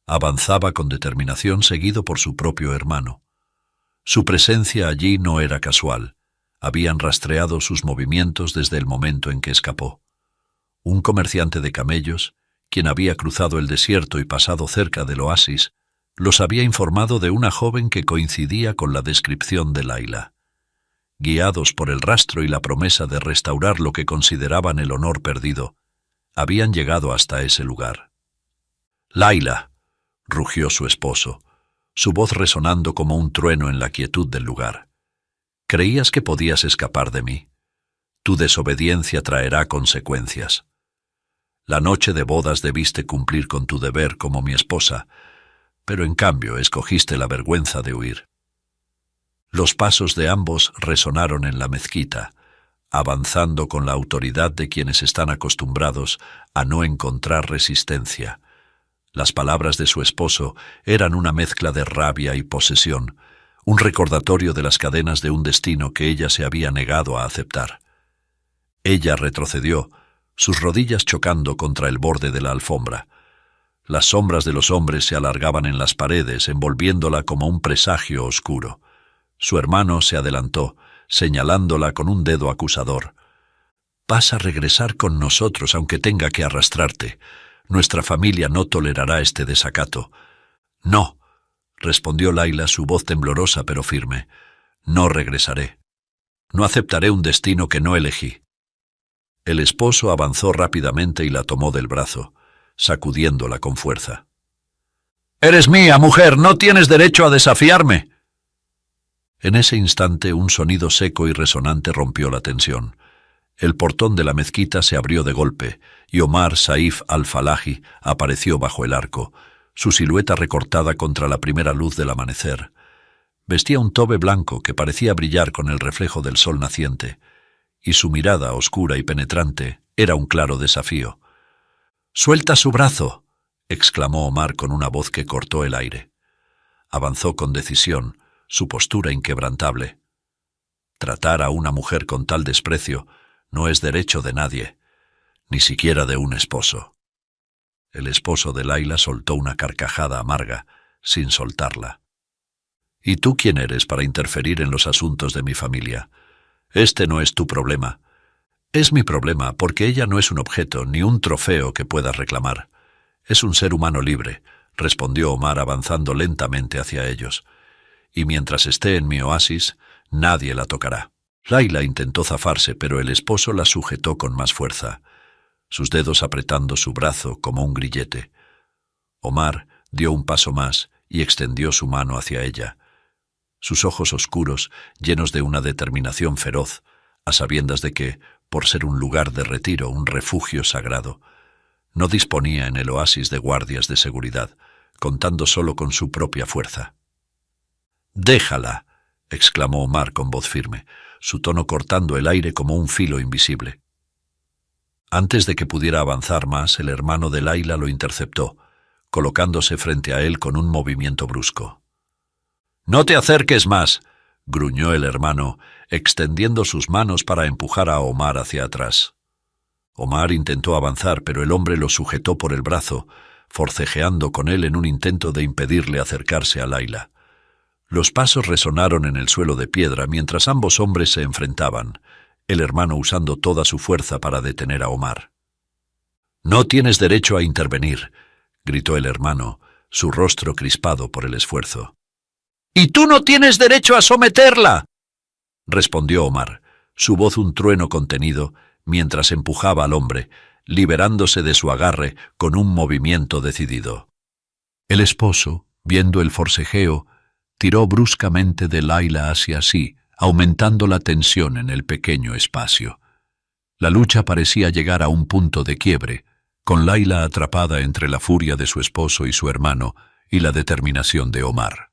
avanzaba con determinación seguido por su propio hermano. Su presencia allí no era casual. Habían rastreado sus movimientos desde el momento en que escapó. Un comerciante de camellos, quien había cruzado el desierto y pasado cerca del oasis, los había informado de una joven que coincidía con la descripción de Layla. Guiados por el rastro y la promesa de restaurar lo que consideraban el honor perdido, habían llegado hasta ese lugar. «Layla», rugió su esposo, su voz resonando como un trueno en la quietud del lugar. «¿Creías que podías escapar de mí? Tu desobediencia traerá consecuencias. La noche de bodas debiste cumplir con tu deber como mi esposa, pero en cambio escogiste la vergüenza de huir». Los pasos de ambos resonaron en la mezquita, avanzando con la autoridad de quienes están acostumbrados a no encontrar resistencia. Las palabras de su esposo eran una mezcla de rabia y posesión, un recordatorio de las cadenas de un destino que ella se había negado a aceptar. Ella retrocedió, sus rodillas chocando contra el borde de la alfombra. Las sombras de los hombres se alargaban en las paredes, envolviéndola como un presagio oscuro. Su hermano se adelantó, señalándola con un dedo acusador. «Vas a regresar con nosotros aunque tenga que arrastrarte. Nuestra familia no tolerará este desacato». «No», respondió Layla, su voz temblorosa pero firme. «No regresaré. No aceptaré un destino que no elegí». El esposo avanzó rápidamente y la tomó del brazo, sacudiéndola con fuerza. «¡Eres mía, mujer! ¡No tienes derecho a desafiarme!». En ese instante un sonido seco y resonante rompió la tensión. El portón de la mezquita se abrió de golpe y Omar Saif al-Falahi apareció bajo el arco, su silueta recortada contra la primera luz del amanecer. Vestía un tobe blanco que parecía brillar con el reflejo del sol naciente, y su mirada, oscura y penetrante, era un claro desafío. «¡Suelta su brazo!», exclamó Omar con una voz que cortó el aire. Avanzó con decisión, su postura inquebrantable. Tratar a una mujer con tal desprecio no es derecho de nadie, ni siquiera de un esposo. El esposo de Layla soltó una carcajada amarga, sin soltarla. «¿Y tú quién eres para interferir en los asuntos de mi familia? Este no es tu problema. Es mi problema porque ella no es un objeto ni un trofeo que puedas reclamar. Es un ser humano libre, respondió Omar avanzando lentamente hacia ellos. Y mientras esté en mi oasis, nadie la tocará. Laila intentó zafarse, pero el esposo la sujetó con más fuerza, sus dedos apretando su brazo como un grillete. Omar dio un paso más y extendió su mano hacia ella. Sus ojos oscuros, llenos de una determinación feroz, a sabiendas de que, por ser un lugar de retiro, un refugio sagrado, no disponía en el oasis de guardias de seguridad, contando solo con su propia fuerza. «Déjala», exclamó Omar con voz firme, su tono cortando el aire como un filo invisible. Antes de que pudiera avanzar más, el hermano de Laila lo interceptó, colocándose frente a él con un movimiento brusco. «No te acerques más», gruñó el hermano, extendiendo sus manos para empujar a Omar hacia atrás. Omar intentó avanzar, pero el hombre lo sujetó por el brazo, forcejeando con él en un intento de impedirle acercarse a Laila. Los pasos resonaron en el suelo de piedra mientras ambos hombres se enfrentaban, el hermano usando toda su fuerza para detener a Omar. «No tienes derecho a intervenir», gritó el hermano, su rostro crispado por el esfuerzo. «¡Y tú no tienes derecho a someterla!», respondió Omar, su voz un trueno contenido, mientras empujaba al hombre, liberándose de su agarre con un movimiento decidido. El esposo, viendo el forcejeo, tiró bruscamente de Laila hacia sí, aumentando la tensión en el pequeño espacio. La lucha parecía llegar a un punto de quiebre, con Laila atrapada entre la furia de su esposo y su hermano y la determinación de Omar.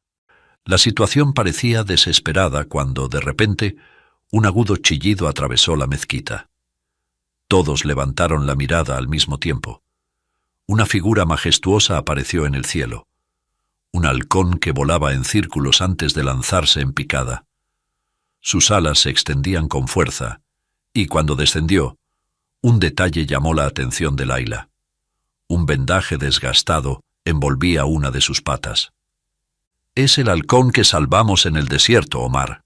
La situación parecía desesperada cuando, de repente, un agudo chillido atravesó la mezquita. Todos levantaron la mirada al mismo tiempo. Una figura majestuosa apareció en el cielo. Un halcón que volaba en círculos antes de lanzarse en picada. Sus alas se extendían con fuerza, y cuando descendió, un detalle llamó la atención de Laila. Un vendaje desgastado envolvía una de sus patas. «Es el halcón que salvamos en el desierto, Omar»,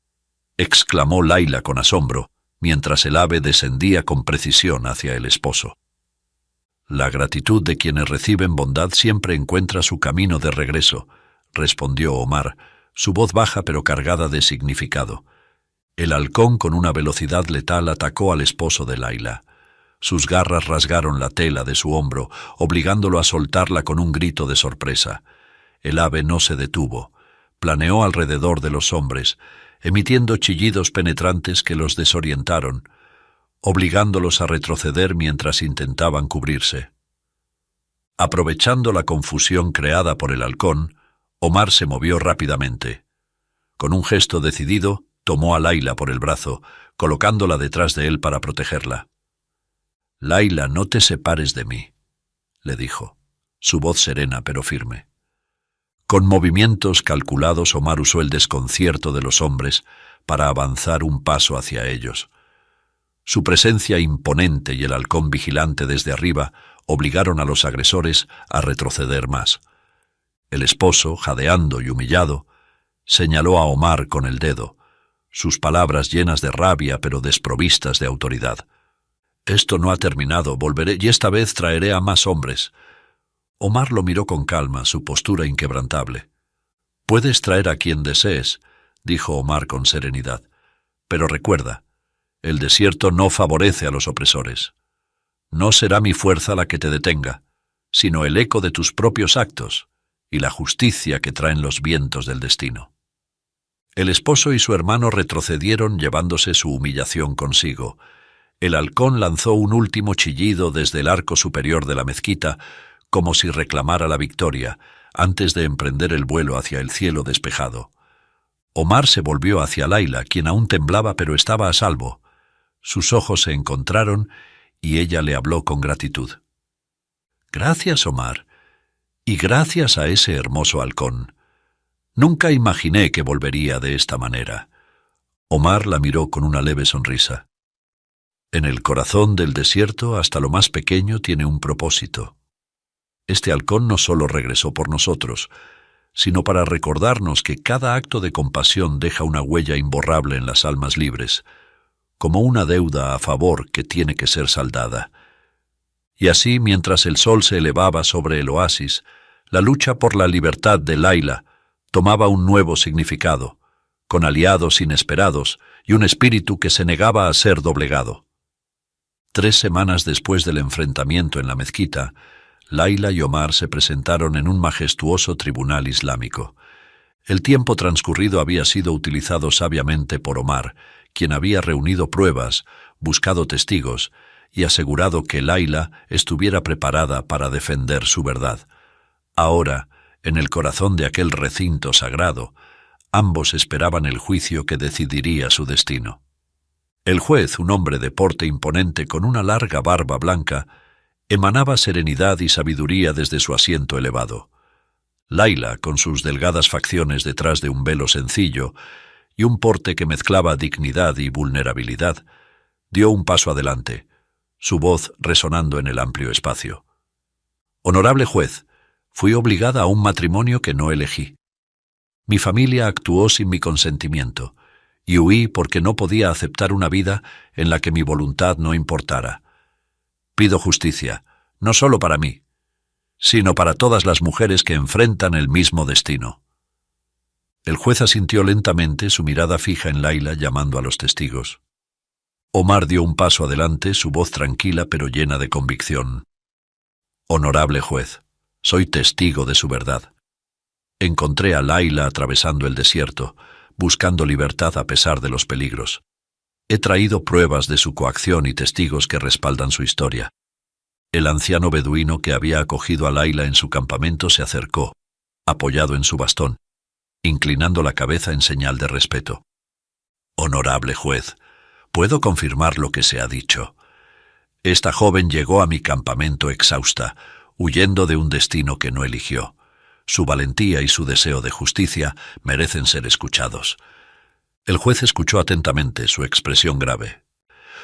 exclamó Laila con asombro, mientras el ave descendía con precisión hacia el esposo. «La gratitud de quienes reciben bondad siempre encuentra su camino de regreso», respondió Omar, su voz baja pero cargada de significado. El halcón con una velocidad letal atacó al esposo de Laila. Sus garras rasgaron la tela de su hombro, obligándolo a soltarla con un grito de sorpresa. El ave no se detuvo. Planeó alrededor de los hombres, emitiendo chillidos penetrantes que los desorientaron, obligándolos a retroceder mientras intentaban cubrirse. Aprovechando la confusión creada por el halcón, Omar se movió rápidamente. Con un gesto decidido, tomó a Laila por el brazo, colocándola detrás de él para protegerla. «Laila, no te separes de mí», le dijo, su voz serena pero firme. Con movimientos calculados, Omar usó el desconcierto de los hombres para avanzar un paso hacia ellos. Su presencia imponente y el halcón vigilante desde arriba obligaron a los agresores a retroceder más. El esposo, jadeando y humillado, señaló a Omar con el dedo, sus palabras llenas de rabia pero desprovistas de autoridad. «Esto no ha terminado, volveré y esta vez traeré a más hombres». Omar lo miró con calma, su postura inquebrantable. «Puedes traer a quien desees», dijo Omar con serenidad, «pero recuerda, el desierto no favorece a los opresores. No será mi fuerza la que te detenga, sino el eco de tus propios actos y la justicia que traen los vientos del destino». El esposo y su hermano retrocedieron llevándose su humillación consigo. El halcón lanzó un último chillido desde el arco superior de la mezquita, como si reclamara la victoria, antes de emprender el vuelo hacia el cielo despejado. Omar se volvió hacia Laila, quien aún temblaba pero estaba a salvo. Sus ojos se encontraron y ella le habló con gratitud. «Gracias, Omar, y gracias a ese hermoso halcón. Nunca imaginé que volvería de esta manera». Omar la miró con una leve sonrisa. «En el corazón del desierto, hasta lo más pequeño tiene un propósito. Este halcón no solo regresó por nosotros, sino para recordarnos que cada acto de compasión deja una huella imborrable en las almas libres, como una deuda a favor que tiene que ser saldada. Y así, mientras el sol se elevaba sobre el oasis, la lucha por la libertad de Layla tomaba un nuevo significado, con aliados inesperados y un espíritu que se negaba a ser doblegado. 3 semanas después del enfrentamiento en la mezquita, Layla y Omar se presentaron en un majestuoso tribunal islámico. El tiempo transcurrido había sido utilizado sabiamente por Omar, quien había reunido pruebas, buscado testigos y asegurado que Layla estuviera preparada para defender su verdad. Ahora, en el corazón de aquel recinto sagrado, ambos esperaban el juicio que decidiría su destino. El juez, un hombre de porte imponente con una larga barba blanca, emanaba serenidad y sabiduría desde su asiento elevado. Layla, con sus delgadas facciones detrás de un velo sencillo y un porte que mezclaba dignidad y vulnerabilidad, dio un paso adelante, su voz resonando en el amplio espacio. «Honorable juez, fui obligada a un matrimonio que no elegí. Mi familia actuó sin mi consentimiento, y huí porque no podía aceptar una vida en la que mi voluntad no importara. Pido justicia, no solo para mí, sino para todas las mujeres que enfrentan el mismo destino». El juez asintió lentamente, su mirada fija en Layla, llamando a los testigos. Omar dio un paso adelante, su voz tranquila pero llena de convicción. «Honorable juez, soy testigo de su verdad. Encontré a Layla atravesando el desierto, buscando libertad a pesar de los peligros. He traído pruebas de su coacción y testigos que respaldan su historia». El anciano beduino que había acogido a Layla en su campamento se acercó, apoyado en su bastón, inclinando la cabeza en señal de respeto. «Honorable juez, puedo confirmar lo que se ha dicho. Esta joven llegó a mi campamento exhausta, huyendo de un destino que no eligió. Su valentía y su deseo de justicia merecen ser escuchados». El juez escuchó atentamente, su expresión grave.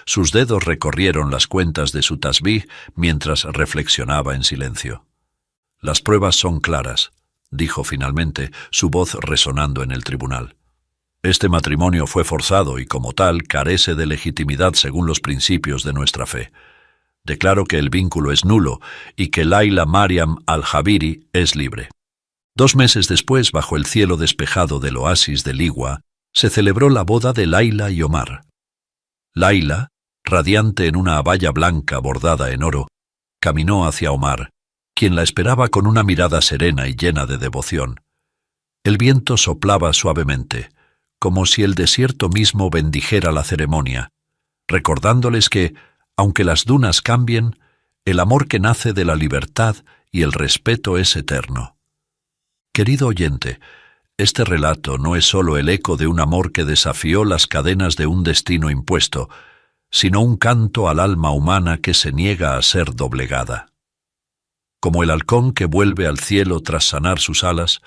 Sus dedos recorrieron las cuentas de su tasbih mientras reflexionaba en silencio. «Las pruebas son claras», dijo finalmente, su voz resonando en el tribunal. «Este matrimonio fue forzado y, como tal, carece de legitimidad según los principios de nuestra fe. Declaro que el vínculo es nulo y que Layla Mariam al-Jabiri es libre». 2 meses después, bajo el cielo despejado del oasis de Ligua, se celebró la boda de Layla y Omar. Layla, radiante en una abaya blanca bordada en oro, caminó hacia Omar, quien la esperaba con una mirada serena y llena de devoción. El viento soplaba suavemente, como si el desierto mismo bendijera la ceremonia, recordándoles que, aunque las dunas cambien, el amor que nace de la libertad y el respeto es eterno. Querido oyente, este relato no es solo el eco de un amor que desafió las cadenas de un destino impuesto, sino un canto al alma humana que se niega a ser doblegada. Como el halcón que vuelve al cielo tras sanar sus alas,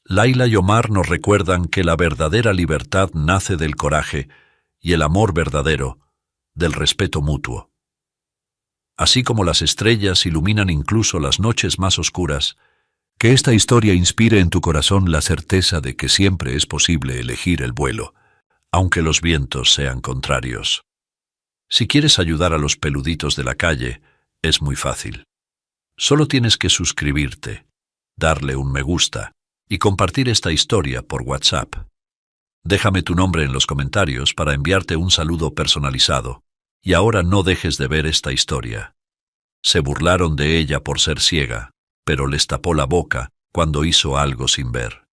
Layla y Omar nos recuerdan que la verdadera libertad nace del coraje y el amor verdadero, del respeto mutuo. Así como las estrellas iluminan incluso las noches más oscuras, que esta historia inspire en tu corazón la certeza de que siempre es posible elegir el vuelo, aunque los vientos sean contrarios. Si quieres ayudar a los peluditos de la calle, es muy fácil. Solo tienes que suscribirte, darle un me gusta y compartir esta historia por WhatsApp. Déjame tu nombre en los comentarios para enviarte un saludo personalizado. Y ahora no dejes de ver esta historia. Se burlaron de ella por ser ciega, pero les tapó la boca cuando hizo algo sin ver.